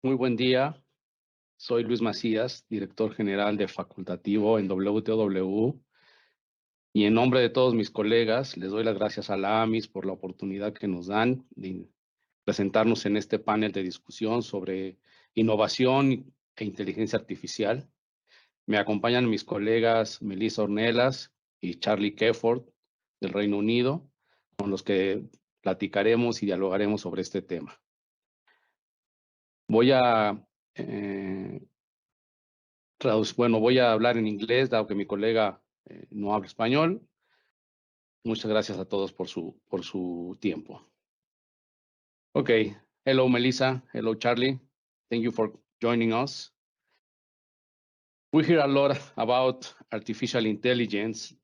Muy buen día. Soy Luis Macías, director general de facultativo en WTW. Y en nombre de todos mis colegas, les doy las gracias a la AMIS por la oportunidad que nos dan de presentarnos en este panel de discusión sobre innovación e inteligencia artificial. Me acompañan mis colegas Melissa Ornelas y Charlie Kefford del Reino Unido, con los que platicaremos y dialogaremos sobre este tema. Voy a hablar en inglés, dado que mi colega no habla español. Muchas gracias a todos por su tiempo. Okay. Hello, Melissa. Hello, Charlie. Thank you for joining us. We hear a lot about artificial intelligence,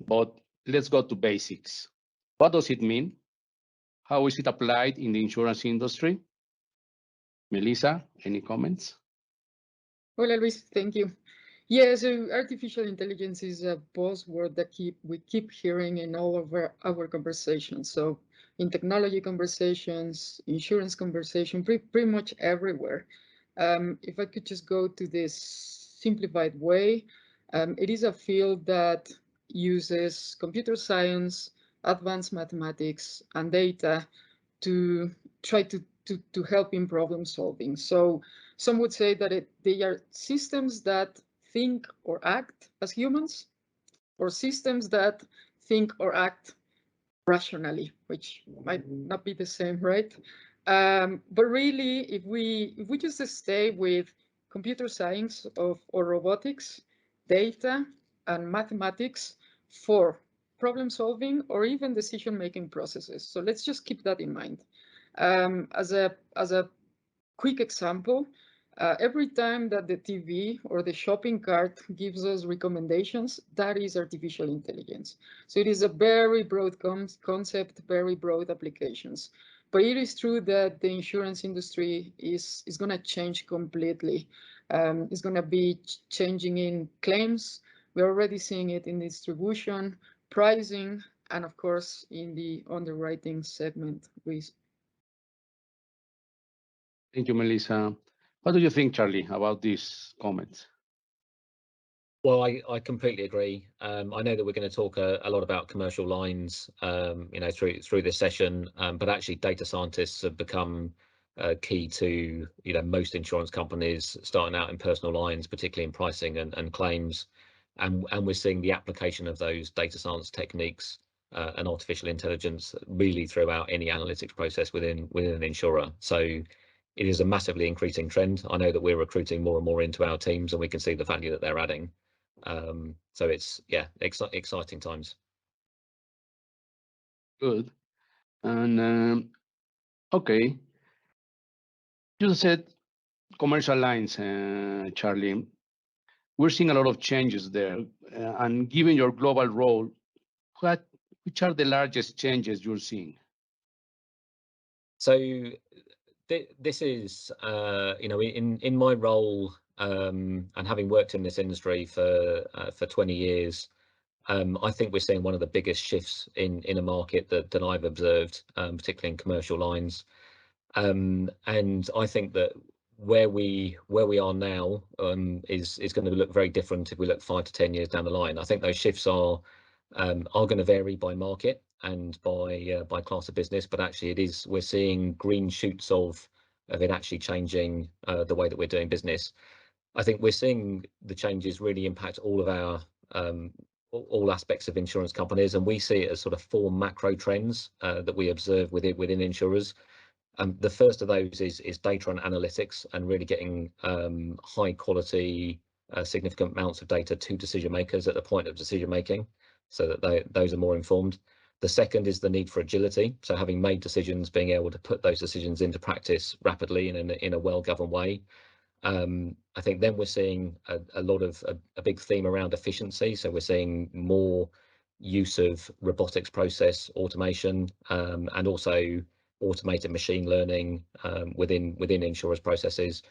but let's go to basics. What does it mean? How is it applied in the insurance industry? Melissa, any comments? Hola, Luis. Thank you. Yeah, so artificial intelligence is a buzzword that we keep hearing in all of our conversations. So in technology conversations, insurance conversation, pretty much everywhere. If I could just go to this simplified way, it is a field that uses computer science, advanced mathematics, and data to try to help in problem solving. So some would say that they are systems that think or act as humans, or systems that think or act rationally, which might not be the same, right? But really, if we just stay with computer science or robotics, data, and mathematics for problem solving or even decision making processes. So let's just keep that in mind. As a quick example, every time that the TV or the shopping cart gives us recommendations, that is artificial intelligence. So it is a very broad concept, very broad applications. But it is true that the insurance industry is going to change completely. It's going to be changing in claims. We're already seeing it in distribution, pricing, and of course, in the underwriting segment. Thank you, Melissa. What do you think, Charlie, about these comments? Well, I completely agree. I know that we're going to talk a lot about commercial lines, through this session, but actually data scientists have become key to, most insurance companies starting out in personal lines, particularly in pricing and claims. And we're seeing the application of those data science techniques and artificial intelligence really throughout any analytics process within an insurer. So it is a massively increasing trend. I know that we're recruiting more and more into our teams, and we can see the value that they're adding. So it's exciting times. Good. And okay, you said commercial lines, Charlie. We're seeing a lot of changes there, and given your global role, which are the largest changes you're seeing? So this is, in my role, and having worked in this industry for 20 years, I think we're seeing one of the biggest shifts in a market that I've observed, particularly in commercial lines. And I think that where we are now is going to look very different if we look 5 to 10 years down the line. I think those shifts are going to vary by market and by class of business, but actually we're seeing green shoots of it actually changing the way that we're doing business. I think we're seeing the changes really impact all of our all aspects of insurance companies, and we see it as sort of 4 macro trends that we observe within insurers. The first of those is data and analytics, and really getting high quality, significant amounts of data to decision makers at the point of decision making, so that those are more informed. The second is the need for agility, so having made decisions, being able to put those decisions into practice rapidly and in a well-governed way. I think then we're seeing a lot of a big theme around efficiency, so we're seeing more use of robotics process automation, and also automated machine learning within insurers' processes,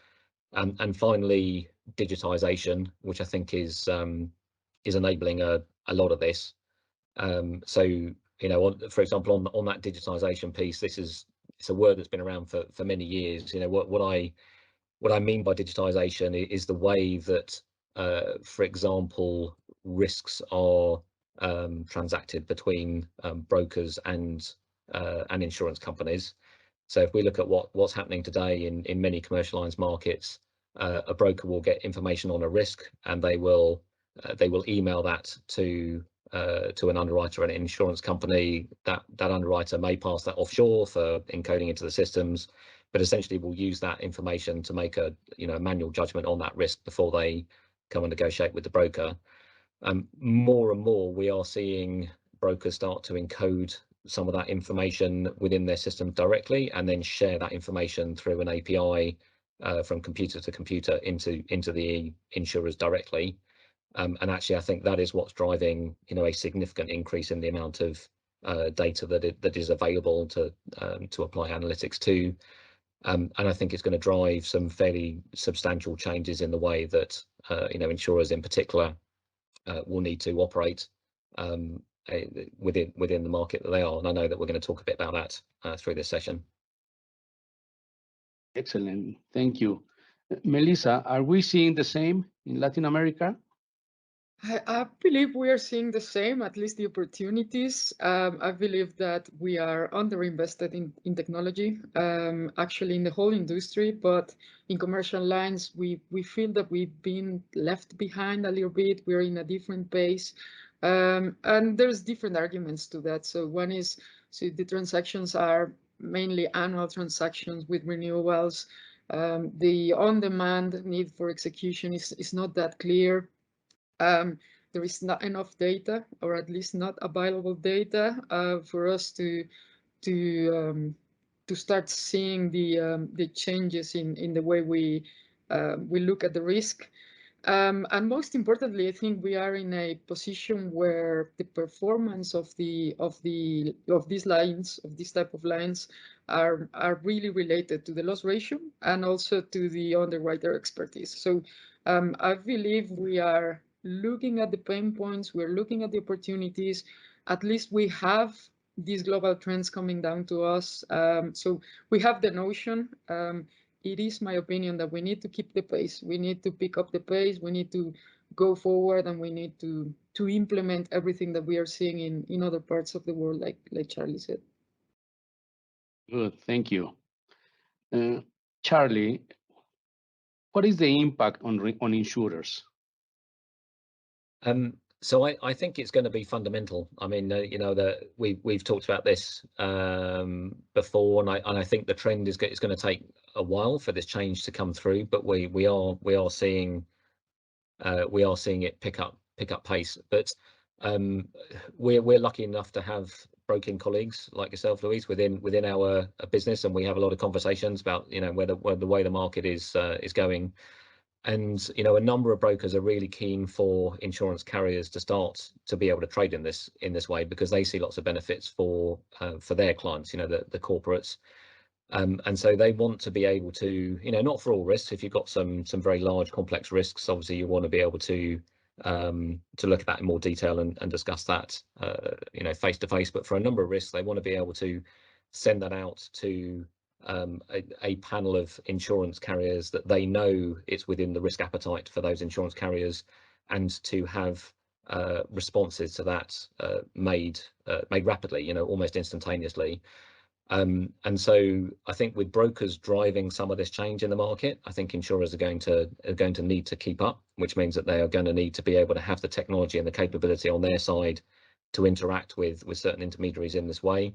and finally digitization, which I think is enabling a lot of this. So for example, on that digitization piece, it's a word that's been around for many years. What I what I mean by digitization is the way that, for example, risks are transacted between brokers and insurance companies. So if we look at what's happening today in many commercial lines markets, a broker will get information on a risk, and they will email that to an underwriter and an insurance company. That underwriter may pass that offshore for encoding into the systems, but essentially will use that information to make a manual judgment on that risk before they come and negotiate with the broker. More and more we are seeing brokers start to encode some of that information within their system directly, and then share that information through an API from computer to computer into the insurers directly. And actually, I think that is what's driving a significant increase in the amount of data that is available to apply analytics to. And I think it's going to drive some fairly substantial changes in the way that insurers in particular will need to operate within the market that they are. And I know that we're going to talk a bit about that through this session. Excellent, thank you. Melissa, are we seeing the same in Latin America? I believe we are seeing the same, at least the opportunities. I believe that we are underinvested in technology, actually in the whole industry, but in commercial lines, we feel that we've been left behind a little bit. We're in a different pace. And there's different arguments to that. So one is, the transactions are mainly annual transactions with renewals. The on-demand need for execution is not that clear. There is not enough data, or at least not available data, for us to start seeing the changes in the way we look at the risk. And most importantly, I think we are in a position where the performance of these lines, of this type of lines, are really related to the loss ratio and also to the underwriter expertise. So I believe we are looking at the pain points, we're looking at the opportunities. At least we have these global trends coming down to us. So we have the notion. It is my opinion that we need to keep the pace. We need to pick up the pace. We need to go forward, and we need to implement everything that we are seeing in other parts of the world, like Charlie said. Good, thank you. Charlie, what is the impact on insurers? So I think it's going to be fundamental. I mean, that we've talked about this before, and I think the trend is going to take a while for this change to come through. But we are seeing it pick up pace. But we're lucky enough to have broking colleagues like yourself, Luis, within our business, and we have a lot of conversations about where the way the market is going. And a number of brokers are really keen for insurance carriers to start to be able to trade in this way, because they see lots of benefits for their clients, the corporates, and so they want to be able to, not for all risks. If you've got some very large complex risks, obviously you want to be able to look at that in more detail and discuss that face to face. But for a number of risks, they want to be able to send that out to a panel of insurance carriers that they know it's within the risk appetite for those insurance carriers, and to have responses to that made rapidly, almost instantaneously. And so I think with brokers driving some of this change in the market, I think insurers are going to need to keep up, which means that they are going to need to be able to have the technology and the capability on their side to interact with certain intermediaries in this way.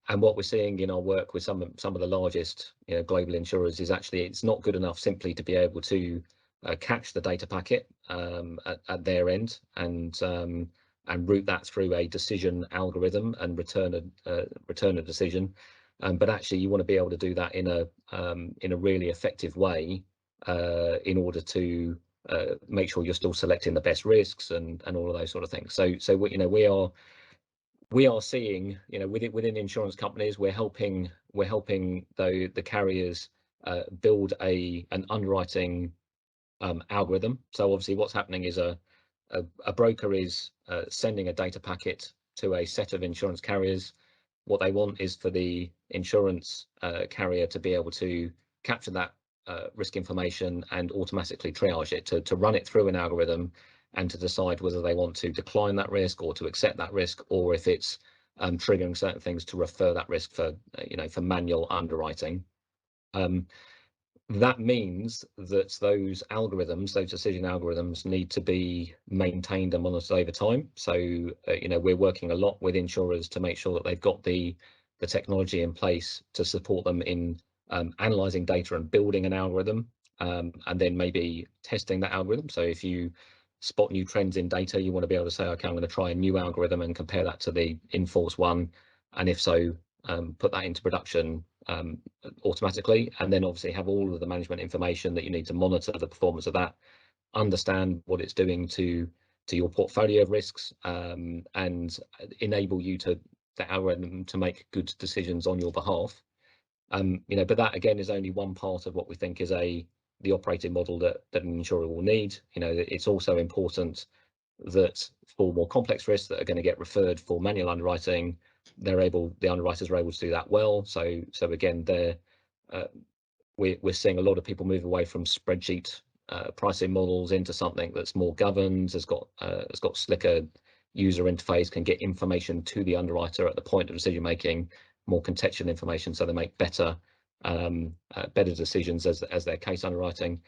And what we're seeing in our work with some of the largest global insurers is actually it's not good enough simply to be able to catch the data packet at their end and route that through a decision algorithm and return a decision. But actually you want to be able to do that in a really effective way in order to make sure you're still selecting the best risks and all of those sort of things. So we are seeing, within insurance companies, we're helping the carriers build an underwriting algorithm. So obviously what's happening is a broker is sending a data packet to a set of insurance carriers. What they want is for the insurance carrier to be able to capture that risk information and automatically triage it, to run it through an algorithm and to decide whether they want to decline that risk or to accept that risk, or if it's triggering certain things to refer that risk for for manual underwriting. That means that those algorithms, those decision algorithms, need to be maintained and monitored over time. So we're working a lot with insurers to make sure that they've got the technology in place to support them in analyzing data and building an algorithm, and then maybe testing that algorithm. So if you spot new trends in data, you want to be able to say, okay, I'm going to try a new algorithm and compare that to the in-force one, and if so, put that into production automatically, and then obviously have all of the management information that you need to monitor the performance of that, understand what it's doing to your portfolio of risks, and enable you the algorithm to make good decisions on your behalf. But that again is only one part of what we think is the operating model that an insurer will need. It's also important that for more complex risks that are going to get referred for manual underwriting, the underwriters are able to do that well. So again, we're seeing a lot of people move away from spreadsheet pricing models into something that's more governed, has got slicker user interface, can get information to the underwriter at the point of decision making, more contextual information, so they make better decisions as their case underwriting,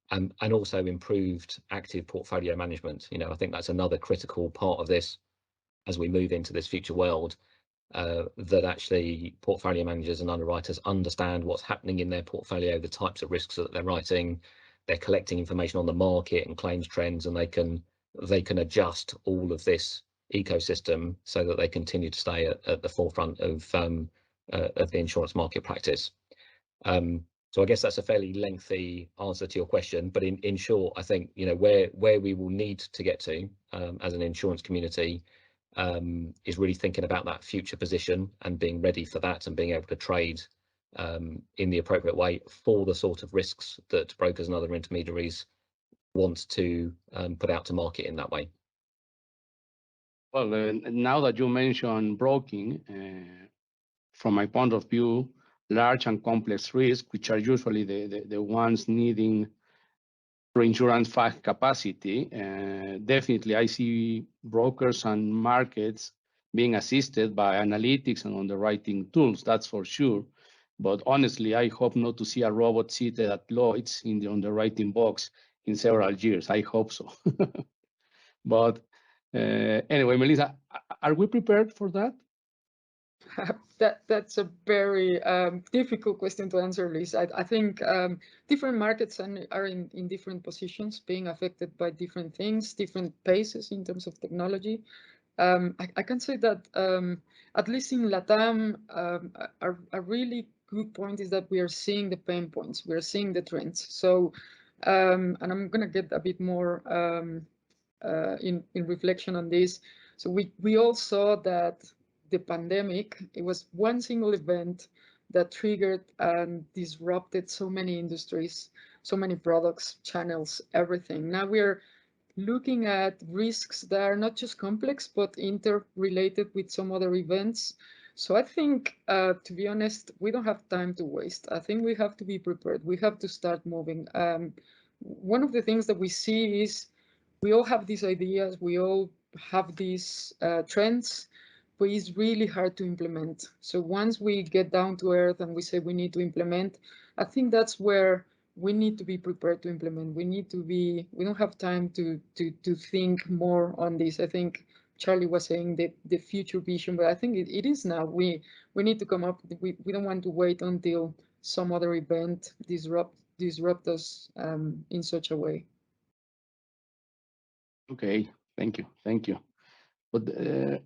and also improved active portfolio management. I think that's another critical part of this as we move into this future world, that actually portfolio managers and underwriters understand what's happening in their portfolio, the types of risks that they're writing, they're collecting information on the market and claims trends, and they can adjust all of this ecosystem so that they continue to stay at the forefront of the insurance market practice. So I guess that's a fairly lengthy answer to your question, but in short, I think where we will need to get to as an insurance community is really thinking about that future position and being ready for that, and being able to trade in the appropriate way for the sort of risks that brokers and other intermediaries want to put out to market in that way. Well, now that you mention broking, from my point of view, large and complex risks, which are usually the ones needing reinsurance capacity, definitely I see brokers and markets being assisted by analytics and underwriting tools, that's for sure. But honestly, I hope not to see a robot seated at Lloyd's in the underwriting box in several years. I hope so. But anyway, Melissa, are we prepared for that? That's a very difficult question to answer, Liz. I think different markets are in different positions, being affected by different things, different paces in terms of technology. I can say that at least in LATAM, a really good point is that we are seeing the pain points, we are seeing the trends. So, and I'm going to get a bit more in reflection on this. So we all saw that the pandemic, it was one single event that triggered and disrupted so many industries, so many products, channels, everything. Now we are looking at risks that are not just complex, but interrelated with some other events. So I think, to be honest, we don't have time to waste. I think we have to be prepared. We have to start moving. One of the things that we see is we all have these ideas, we all have these trends, but it's really hard to implement. So once we get down to earth and we say we need to implement, I think that's where we need to be prepared to implement. We don't have time to think more on this. I think Charlie was saying the future vision, but I think it is now. We need to come up, we don't want to wait until some other event disrupt us in such a way. Okay, thank you. But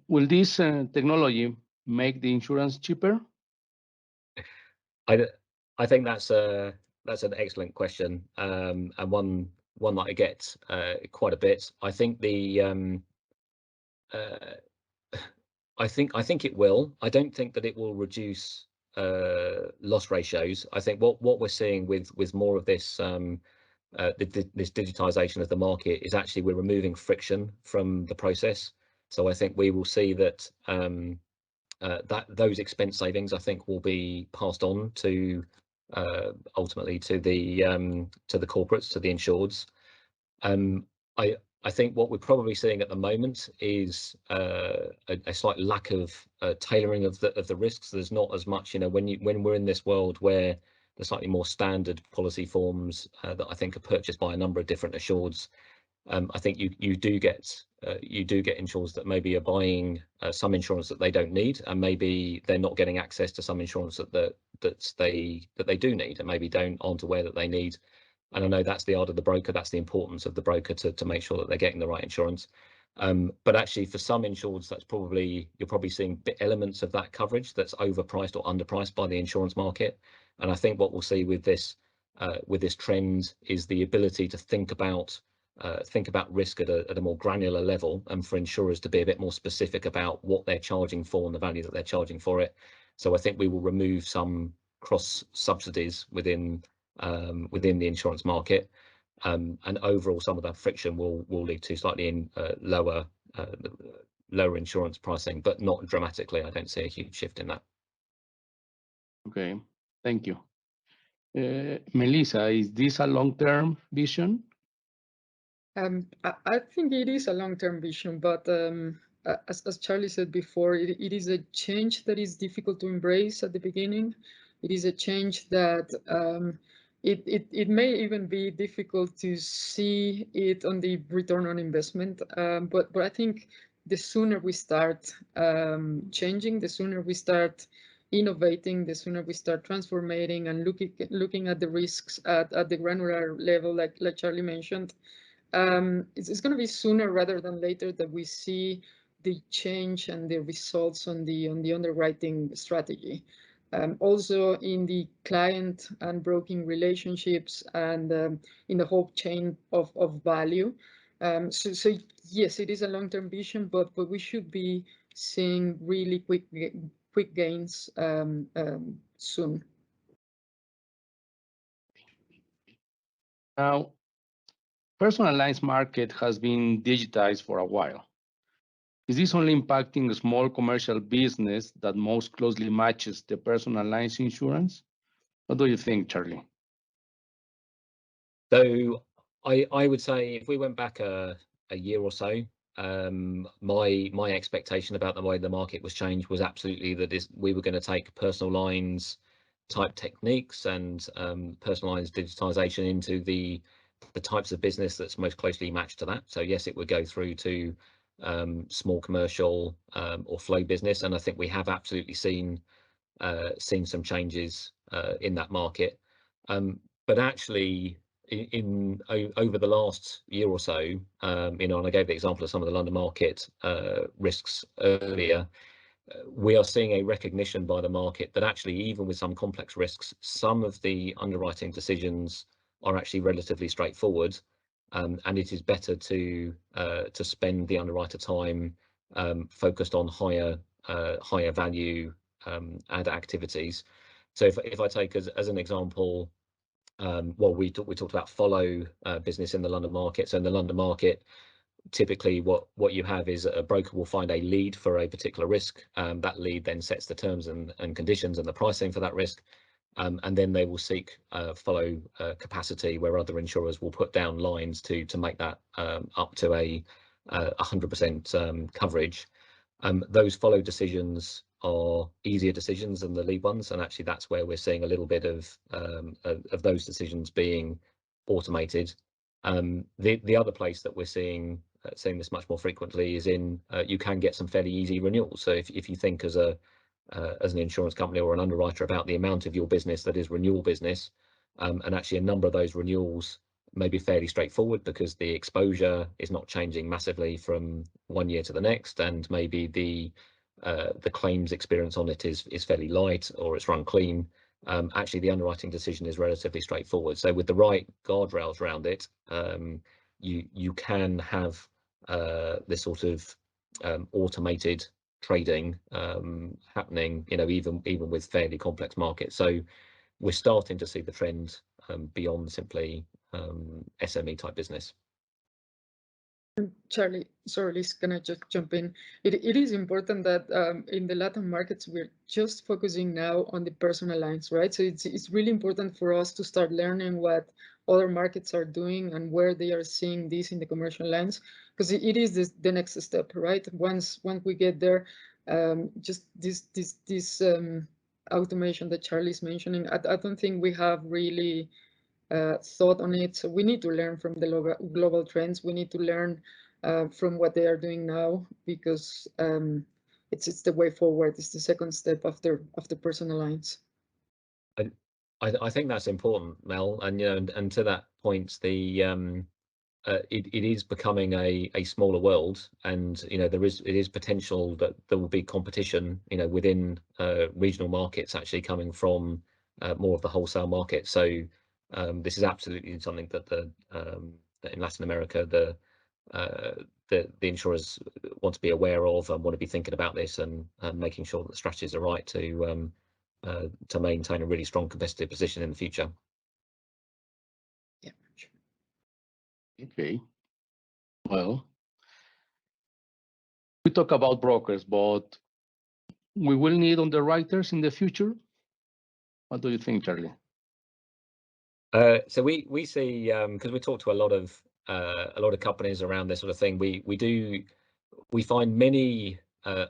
will this technology make the insurance cheaper? I think that's an excellent question, and one that I get quite a bit. I think I think it will. I don't think that it will reduce loss ratios. I think what we're seeing with more of this this digitization of the market is actually we're removing friction from the process. So I think we will see that that those expense savings, I think, will be passed on to ultimately to the corporates, to the insureds. I think what we're probably seeing at the moment is a slight lack of tailoring of the risks. There's not as much, when we're in this world where the slightly more standard policy forms that I think are purchased by a number of different assureds. I think you do get insurers that maybe are buying some insurance that they don't need, and maybe they're not getting access to some insurance that they do need, and maybe aren't aware that they need. And I know that's the art of the broker. That's the importance of the broker to make sure that they're getting the right insurance. But actually, for some insureds, you're probably seeing elements of that coverage that's overpriced or underpriced by the insurance market. And I think what we'll see with this trend is the ability to think about risk at a more granular level, and for insurers to be a bit more specific about what they're charging for and the value that they're charging for it. So I think we will remove some cross subsidies within the insurance market, and overall some of that friction will lead to slightly lower insurance pricing, but not dramatically. I don't see a huge shift in that. Okay, thank you. Melissa, is this a long-term vision? I think it is a long-term vision, but as Charlie said before, it is a change that is difficult to embrace at the beginning. It is a change that it may even be difficult to see it on the return on investment. But I think the sooner we start changing, the sooner we start innovating, the sooner we start transforming and looking at the risks at the granular level, like Charlie mentioned. It's going to be sooner rather than later that we see the change and the results on the underwriting strategy. Also in the client and broking relationships, and in the whole chain of value. So yes, it is a long-term vision, but we should be seeing really quick gains soon. Now, personal lines market has been digitized for a while. Is this only impacting the small commercial business that most closely matches the personal lines insurance? What do you think, Charlie? So I would say if we went back a year or so, my expectation about the way the market was changed was absolutely that we were going to take personal lines type techniques and personalized digitization into the types of business that's most closely matched to that. So yes, it would go through to small commercial or flow business, and I think we have absolutely seen some changes in that market. But actually, over the last year or so, and I gave the example of some of the London market risks earlier. We are seeing a recognition by the market that actually, even with some complex risks, some of the underwriting decisions are actually relatively straightforward, and it is better to spend the underwriter time focused on higher value ad activities. So if I take as an example, well, we talked about follow business in the London market. So in the London market, typically what you have is a broker will find a lead for a particular risk. That lead then sets the terms and conditions and the pricing for that risk. And then they will seek follow capacity where other insurers will put down lines to make that up to a 100% coverage. Those follow decisions are easier decisions than the lead ones, and actually that's where we're seeing a little bit of those decisions being automated. The other place that we're seeing this much more frequently is in you can get some fairly easy renewals. So if you think as an insurance company or an underwriter about the amount of your business that is renewal business, and actually a number of those renewals may be fairly straightforward because the exposure is not changing massively from one year to the next, and maybe the claims experience on it is fairly light or it's run clean. Actually, the underwriting decision is relatively straightforward. So with the right guardrails around it, you can have this sort of automated trading happening, even with fairly complex markets. So we're starting to see the trend beyond simply SME type business. Charlie, sorry, Liz, can I just jump in? It is important that in the Latin markets, we're just focusing now on the personal lines, right? So it's really important for us to start learning what other markets are doing and where they are seeing this in the commercial lines, because it is the next step, right? Once we get there, just this automation that Charlie's mentioning, I don't think we have really thought on it. So we need to learn from the global trends. We need to learn from what they are doing now, because it's the way forward. It's the second step after personal lines. I think that's important, Mel, and and to that point, the it is becoming a smaller world, and it is potential that there will be competition within regional markets actually coming from more of the wholesale market. So this is absolutely something that that in Latin America the insurers want to be aware of and want to be thinking about this, and making sure that the strategies are right to maintain a really strong competitive position in the future. Yeah, sure. Okay. Well, we talk about brokers, but we will need underwriters in the future. What do you think, Charlie? So we see, because we talk to a lot of companies around this sort of thing, we find many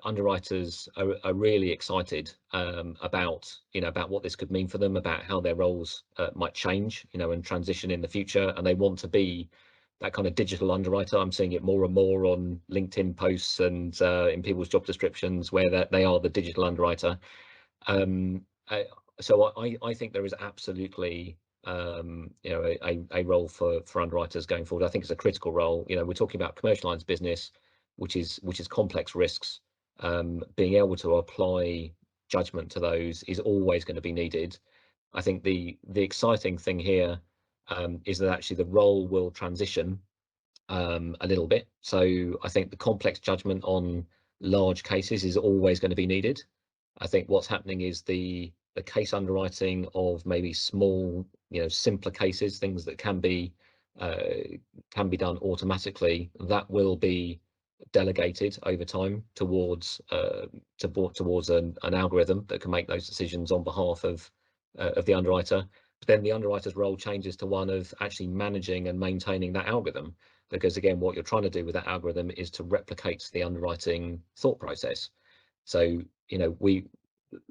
underwriters are really excited about about what this could mean for them, about how their roles might change and transition in the future, and they want to be that kind of digital underwriter. I'm seeing it more and more on LinkedIn posts and in people's job descriptions, where they are the digital underwriter. So I think there is absolutely a role for underwriters going forward. I think it's a critical role. We're talking about commercial lines business, which is complex risks. Being able to apply judgment to those is always going to be needed. I think the exciting thing here is that actually the role will transition a little bit. So I think the complex judgment on large cases is always going to be needed. I think what's happening is the case underwriting of maybe small, simpler cases, things that can be done automatically, that will be delegated over time towards an algorithm that can make those decisions on behalf of the underwriter. But then the underwriter's role changes to one of actually managing and maintaining that algorithm, because again, what you're trying to do with that algorithm is to replicate the underwriting thought process. So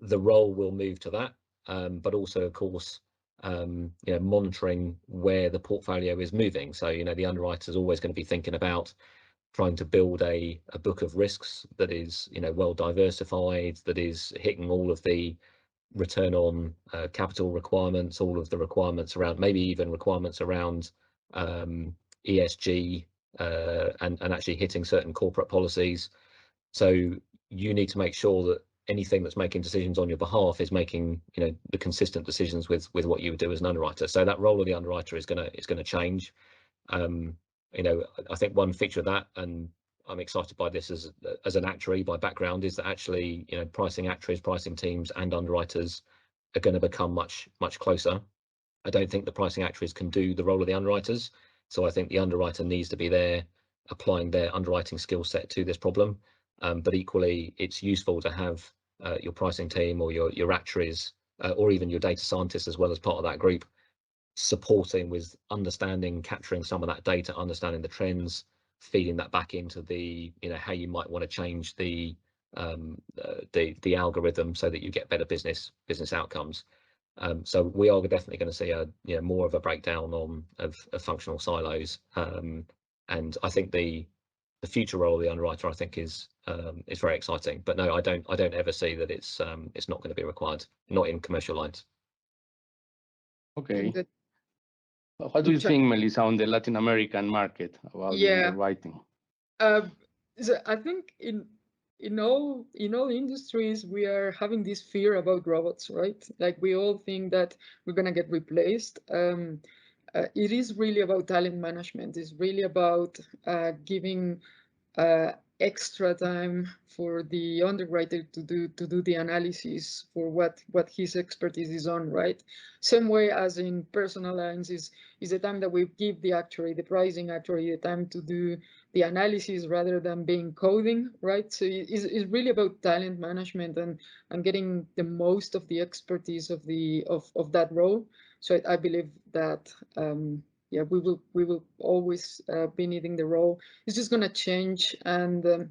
the role will move to that, but also, of course, monitoring where the portfolio is moving. So the underwriter is always going to be thinking about trying to build a book of risks that is well diversified, that is hitting all of the return on capital requirements, all of the requirements around, maybe even requirements around ESG, and actually hitting certain corporate policies. So you need to make sure that anything that's making decisions on your behalf is making the consistent decisions with what you would do as an underwriter. So that role of the underwriter is going to change. I think one feature of that, and I'm excited by this as an actuary by background, is that actually pricing actuaries, pricing teams, and underwriters are going to become much closer. I don't think the pricing actuaries can do the role of the underwriters, so I think the underwriter needs to be there applying their underwriting skill set to this problem. But equally, it's useful to have your pricing team or your actuaries or even your data scientists as well as part of that group, supporting with understanding, capturing some of that data, understanding the trends, feeding that back into the how you might want to change the algorithm so that you get better business outcomes. So we are definitely going to see a more of a breakdown of functional silos, and I think the future role of the underwriter, I think, is very exciting. But no, I don't ever see that it's not going to be required, not in commercial lines. Okay. What do you think, Melissa, on the Latin American market about the underwriting? So I think in all industries, we are having this fear about robots, right? Like we all think that we're gonna get replaced. It is really about talent management. It's really about giving extra time for the underwriter to do the analysis for what his expertise is on, right? Same way as in personal lines is the time that we give the actuary, the pricing actuary, the time to do the analysis rather than being coding, right? So it's really about talent management and getting the most of the expertise of that role. So I believe that yeah, we will always be needing the role. It's just going to change, and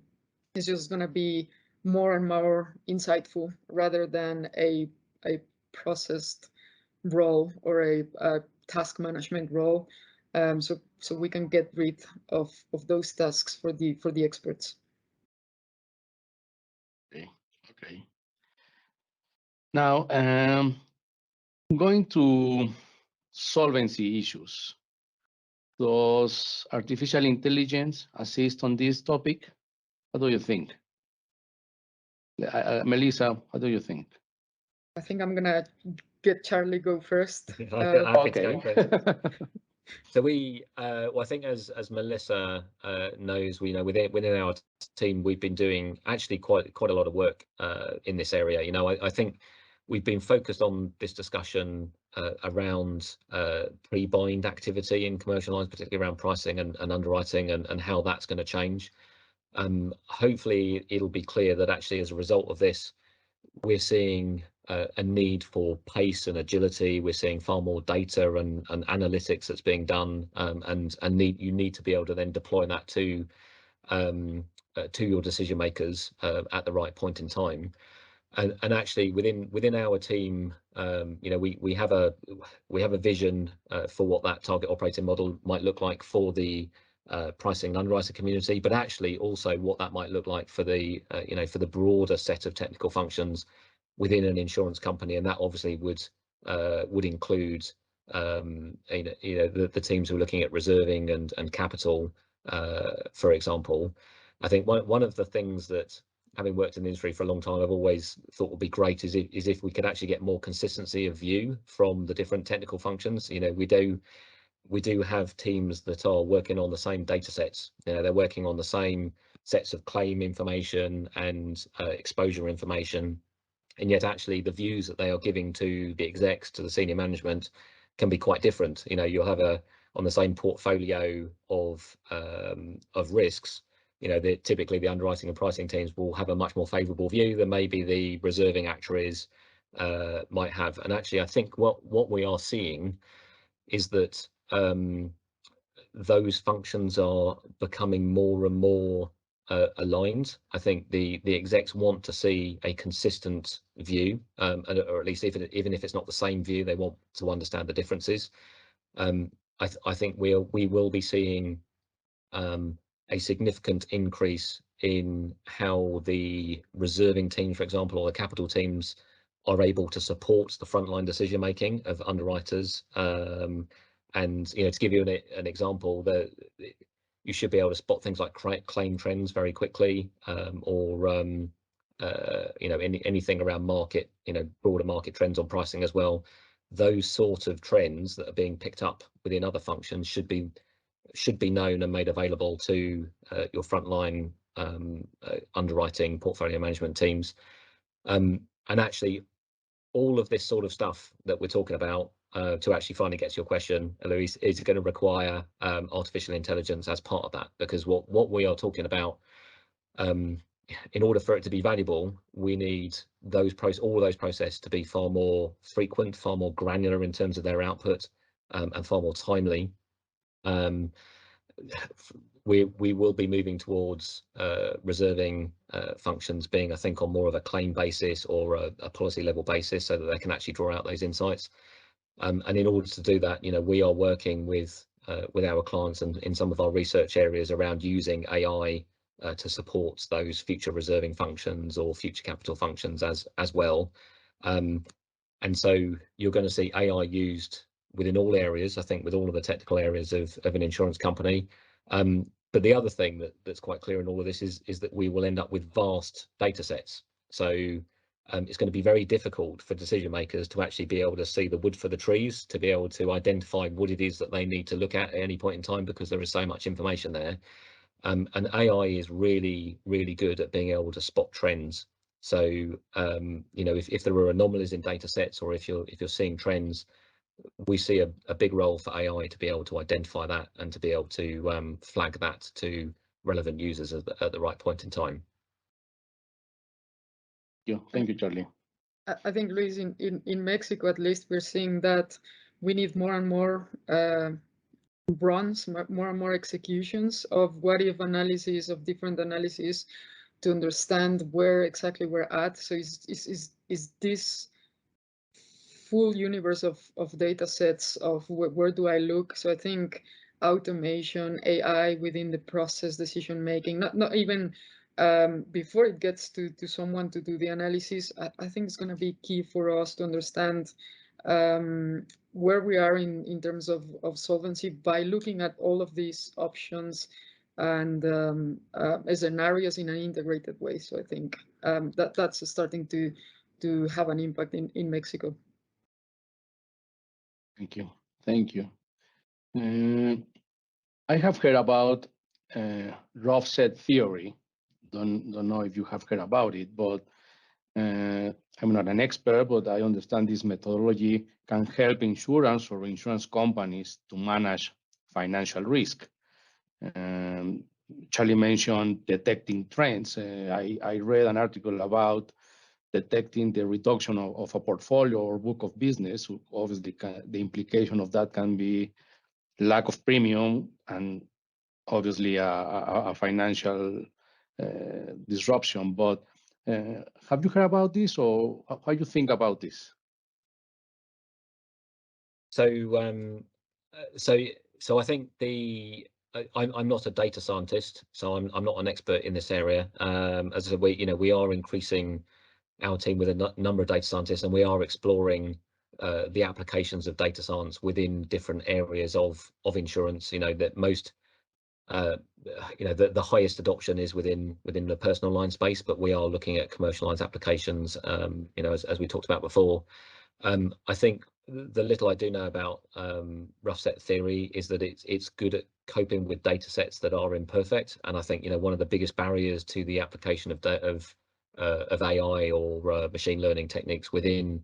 it's just going to be more and more insightful rather than a processed role or a task management role. So we can get rid of those tasks for the experts. Okay. Now, going to solvency issues. Does artificial intelligence assist on this topic? What do you think? Melissa, what do you think? I think I'm gonna get Charlie go first. Okay. So well, I think as Melissa knows, we know within our team we've been doing actually quite a lot of work in this area. You know, I think we've been focused on this discussion around pre-bind activity in commercial lines, particularly around pricing and underwriting and how that's going to change. Hopefully it'll be clear that actually as a result of this, we're seeing a need for pace and agility. We're seeing far more data and analytics that's being done, and you need to be able to then deploy that to your decision makers at the right point in time. And actually within our team, you know, we have a vision for what that target operating model might look like for the pricing and underwriting community, but actually also what that might look like for the you know, for the broader set of technical functions within an insurance company. And that obviously would include you know, the teams who are looking at reserving and capital, for example. I think one of the things that, having worked in the industry for a long time, I've always thought would be great is if we could actually get more consistency of view from the different technical functions. You know, we do have teams that are working on the same data sets. You know, they're working on the same sets of claim information and exposure information, and yet actually the views that they are giving to the execs, to the senior management, can be quite different. You know, you'll have on the same portfolio of risks, you know, typically the underwriting and pricing teams will have a much more favourable view than maybe the reserving actuaries might have. And actually, I think what we are seeing is that those functions are becoming more and more aligned. I think the execs want to see a consistent view, or at least even if it's not the same view, they want to understand the differences. I think we will be seeing a significant increase in how the reserving teams, for example, or the capital teams are able to support the frontline decision making of underwriters. And you know, to give you an example, you should be able to spot things like claim trends very quickly, or you know, anything around market, you know, broader market trends on pricing as well. Those sort of trends that are being picked up within other functions should be known and made available to your frontline underwriting portfolio management teams. And actually, all of this sort of stuff that we're talking about, to actually finally get to your question, Luis, is going to require artificial intelligence as part of that, because what we are talking about, in order for it to be valuable, we need all of those processes to be far more frequent, far more granular in terms of their output, and far more timely. We will be moving towards reserving functions being, I think, on more of a claim basis or a policy level basis, so that they can actually draw out those insights. And in order to do that, you know, we are working with our clients and in some of our research areas around using AI to support those future reserving functions or future capital functions as well. And so you're going to see AI used within all areas, I think, with all of the technical areas of an insurance company. But the other thing that's quite clear in all of this is that we will end up with vast data sets. So it's going to be very difficult for decision makers to actually be able to see the wood for the trees, to be able to identify what it is that they need to look at any point in time, because there is so much information there. And AI is really, really good at being able to spot trends. So, you know, if there are anomalies in data sets, or if you're seeing trends, we see a big role for AI to be able to identify that and to be able to flag that to relevant users at the right point in time. Yeah, thank you, Charlie. I think, Luis, in Mexico, at least, we're seeing that we need more and more runs, more and more executions of what-if analysis, of different analyses, to understand where exactly we're at. So is this full universe of data sets of where do I look? So I think automation, AI within the process decision making, not even before it gets to someone to do the analysis, I think it's going to be key for us to understand where we are in terms of solvency by looking at all of these options and scenarios in an integrated way. So I think that's starting to have an impact in Mexico. Thank you. Thank you. I have heard about rough set theory. Don't know if you have heard about it, but I'm not an expert, but I understand this methodology can help insurance or insurance companies to manage financial risk. Charlie mentioned detecting trends. I read an article about detecting the reduction of a portfolio or book of business. Obviously, the implication of that can be lack of premium and obviously a financial disruption. But have you heard about this, or how do you think about this? So I think I'm not a data scientist, so I'm not an expert in this area. As I said, we are increasing our team with a number of data scientists, and we are exploring the applications of data science within different areas of insurance. You know, that most the highest adoption is within the personal line space, but we are looking at commercial lines applications. You know, as we talked about before. I think the little I do know about rough set theory is that it's good at coping with data sets that are imperfect. And I think, you know, one of the biggest barriers to the application of AI or machine learning techniques within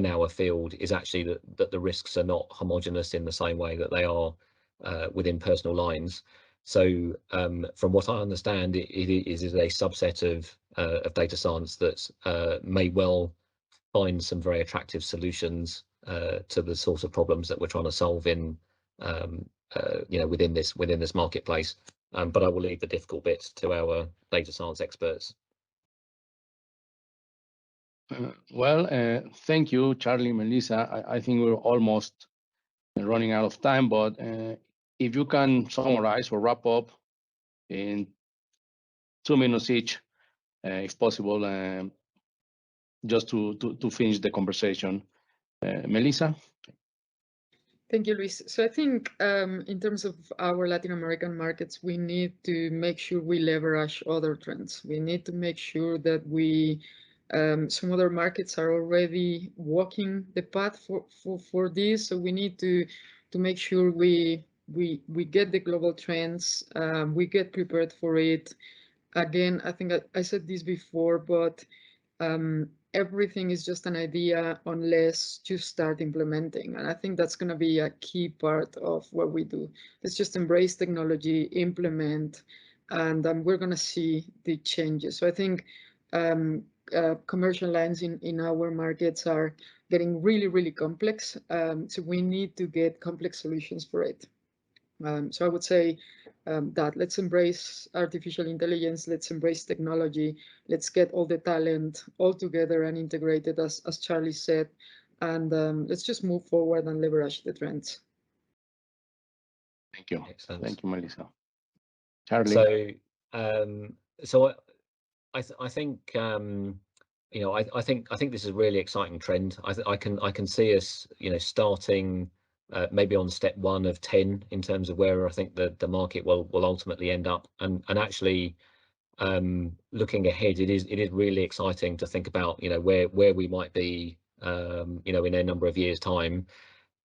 our field is actually that the risks are not homogeneous in the same way that they are within personal lines. So from what I understand, it is a subset of data science that may well find some very attractive solutions to the sort of problems that we're trying to solve in you know, within this marketplace. But I will leave the difficult bits to our data science experts. Thank you, Charlie, Melissa. I think we're almost running out of time, but if you can summarize or wrap up in 2 minutes each, if possible, just to finish the conversation. Melissa? Thank you, Luis. So I think in terms of our Latin American markets, we need to make sure we leverage other trends. We need to make sure that some other markets are already walking the path for this. So we need to make sure we get the global trends, we get prepared for it. Again, I think I said this before, but everything is just an idea unless you start implementing. And I think that's going to be a key part of what we do. Let's just embrace technology, implement, and we're going to see the changes. So I think commercial lines in our markets are getting really, really complex. So we need to get complex solutions for it. So I would say that let's embrace artificial intelligence, let's embrace technology, let's get all the talent all together and integrated, as Charlie said, and let's just move forward and leverage the trends. Thank you. Excellent. Thank you, Melissa. Charlie? So I think you know, I think this is a really exciting trend. I can see us, you know, starting maybe on step 1 of 10 in terms of where I think the market will ultimately end up, and actually looking ahead, it is really exciting to think about, you know, where we might be you know, in a number of years' time.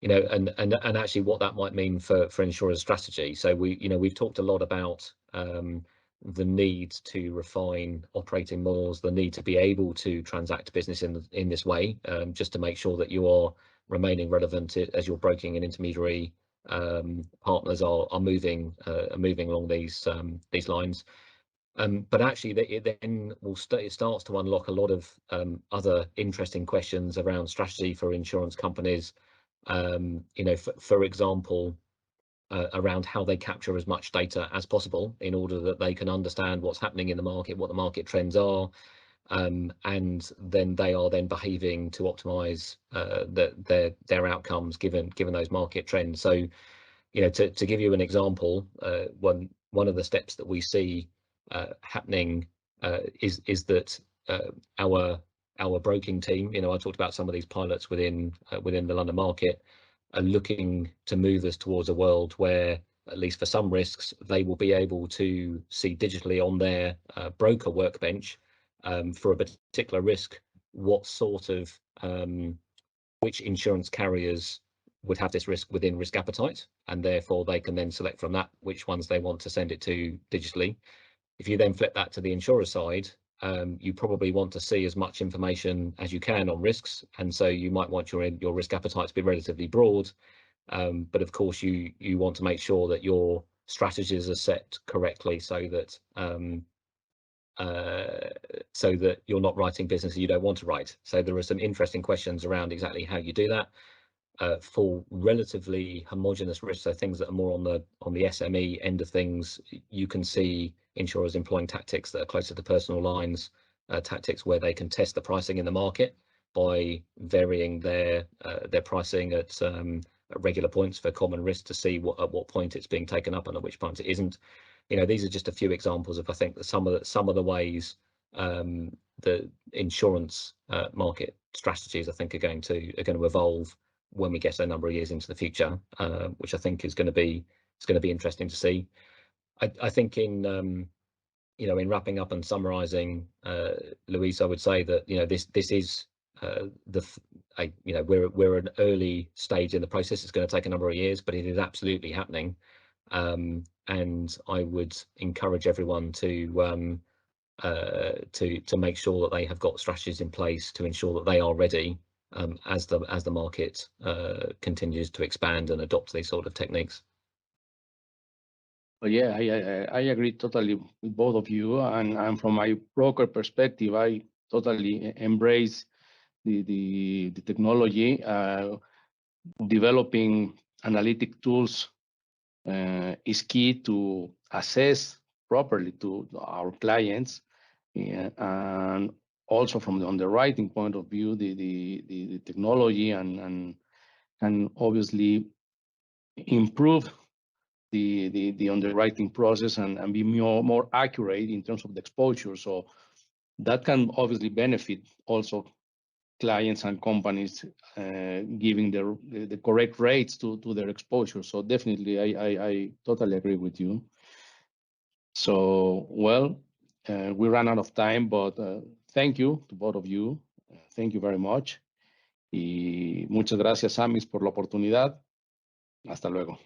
you know, and actually what that might mean for insurers' strategy. So we've talked a lot about the need to refine operating models, the need to be able to transact business in this way, just to make sure that you are remaining relevant as your broking and intermediary partners are moving along these lines. But actually, it then it starts to unlock a lot of other interesting questions around strategy for insurance companies. You know, for example, around how they capture as much data as possible in order that they can understand what's happening in the market, what the market trends are, and then they are then behaving to optimize their outcomes given those market trends. So, you know, to give you an example, one of the steps that we see happening is that our broking team, you know, I talked about some of these pilots within the London market, are looking to move us towards a world where, at least for some risks, they will be able to see digitally on their broker workbench for a particular risk what sort of which insurance carriers would have this risk within risk appetite, and therefore they can then select from that which ones they want to send it to digitally. If you then flip that to the insurer side, you probably want to see as much information as you can on risks, and so you might want your risk appetite to be relatively broad, but of course you want to make sure that your strategies are set correctly so that you're not writing business you don't want to write. So there are some interesting questions around exactly how you do that. For relatively homogenous risks, so things that are more on the SME end of things, you can see insurers employing tactics that are closer to personal lines, tactics where they can test the pricing in the market by varying their pricing at regular points for common risk to see at what point it's being taken up and at which point it isn't. You know, these are just a few examples of, I think, that some of the ways the insurance market strategies, I think, are going to evolve when we get a number of years into the future, which I think is going to be interesting to see. I think in you know, in wrapping up and summarising, Luis, I would say that, you know, this is you know, we're an early stage in the process. It's going to take a number of years, but it is absolutely happening, and I would encourage everyone to make sure that they have got strategies in place to ensure that they are ready as the market continues to expand and adopt these sort of techniques. Well, yeah, I agree totally with both of you, and from my broker perspective, I totally embrace the technology. Developing analytic tools is key to assess properly to our clients, and also from the underwriting point of view, the technology and obviously improve the underwriting process and be more accurate in terms of the exposure. So that can obviously benefit also clients and companies, giving the correct rates to their exposure. So definitely, I totally agree with you. So, well, we ran out of time, but thank you to both of you. Thank you very much. Y muchas gracias, AMIS, por la oportunidad. Hasta luego.